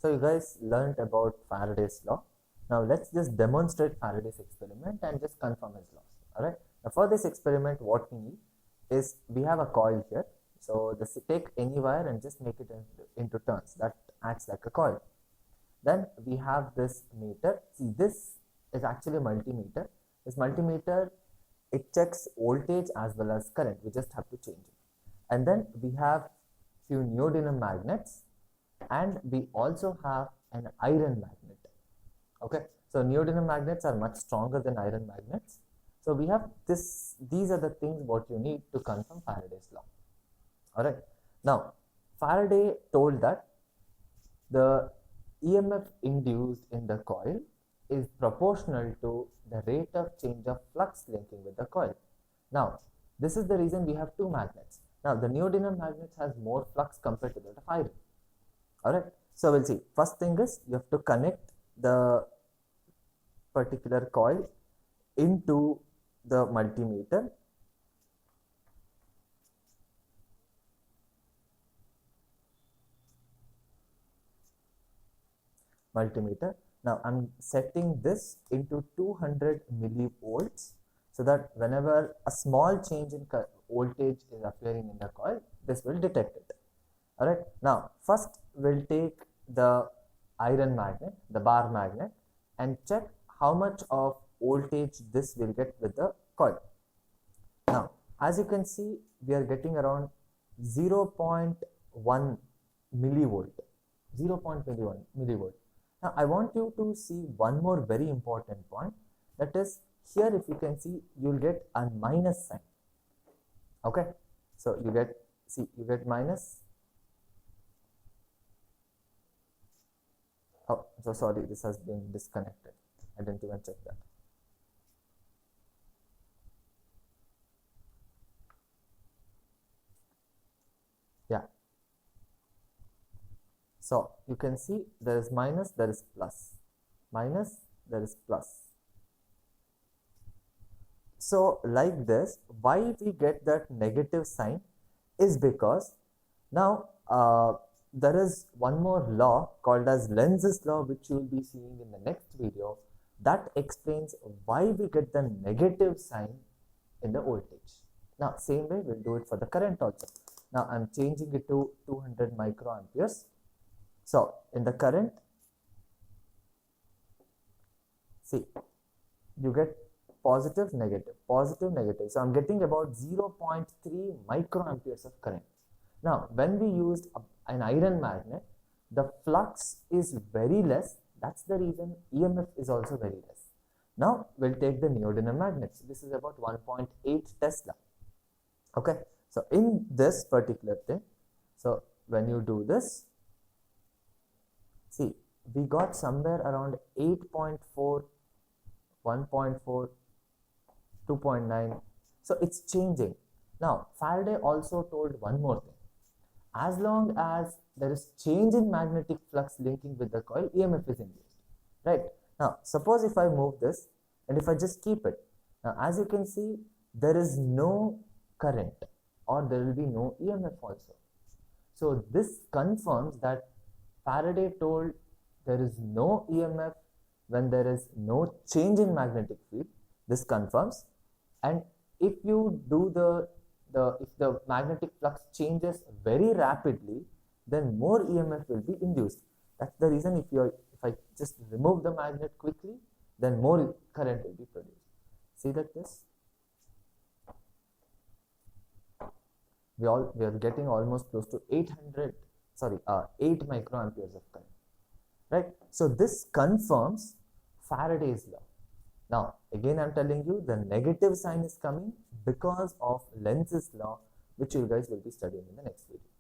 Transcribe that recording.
So you guys learned about Faraday's law. Now let's just demonstrate Faraday's experiment and just confirm his laws. Alright. Now for this experiment, what we need is we have a coil here. So this, take any wire and just make it into turns. That acts like a coil. Then we have this meter. See, this is actually a multimeter. This multimeter, it checks voltage as well as current. We just have to change it. And then we have few neodymium magnets, and we also have an iron magnet. Okay, so neodymium magnets are much stronger than iron magnets. So we have this. These are the things what you need to confirm Faraday's law. All right. Now Faraday told that the EMF induced in the coil is proportional to the rate of change of flux linking with the coil. Now this is the reason we have two magnets. Now the neodymium magnets has more flux compared to that of iron. Alright, so we'll see. First thing is you have to connect the particular coil into the multimeter. Now I'm setting this into 200 millivolts so that whenever a small change in voltage is appearing in the coil, this will detect it. Alright, now first we'll take the iron magnet, the bar magnet, and check how much of voltage this will get with the coil. Now as you can see, we are getting around 0.1 millivolt. 0.1 millivolt. Now I want you to see one more very important point, that is here if you can see, you will get a minus sign. Okay, so you get, see, you get minus. Oh, so sorry, this has been disconnected. I didn't even check that. Yeah. So you can see there is minus, there is plus. Minus, there is plus. So like this, why we get that negative sign is because now there is one more law called as Lenz's law, which you will be seeing in the next video, that explains why we get the negative sign in the voltage. Now same way we'll do it for the current also. Now I'm changing it to 200 microamperes. So in the current, see, you get positive, negative, positive, negative. So I'm getting about 0.3 microamperes of current. Now when we used an iron magnet, the flux is very less. That's the reason EMF is also very less. Now we'll take the neodymium magnets. This is about 1.8 Tesla. Okay, so in this particular thing, so when you do this, see, we got somewhere around 8.4, 1.4, 2.9. So it's changing. Now Faraday also told one more thing. As long as there is change in magnetic flux linking with the coil, EMF is induced. Right? Now suppose if I move this and if I just keep it, now as you can see, there is no current or there will be no EMF also. So this confirms that Faraday told there is no EMF when there is no change in magnetic field. This confirms. And if you do if the magnetic flux changes very rapidly, then more EMF will be induced. That's the reason if I just remove the magnet quickly, then more current will be produced. See that this? We are getting almost close to 8 microamperes of current. Right? So this confirms Faraday's law. Now again I'm telling you the negative sign is coming because of Lenz's law, which you guys will be studying in the next video.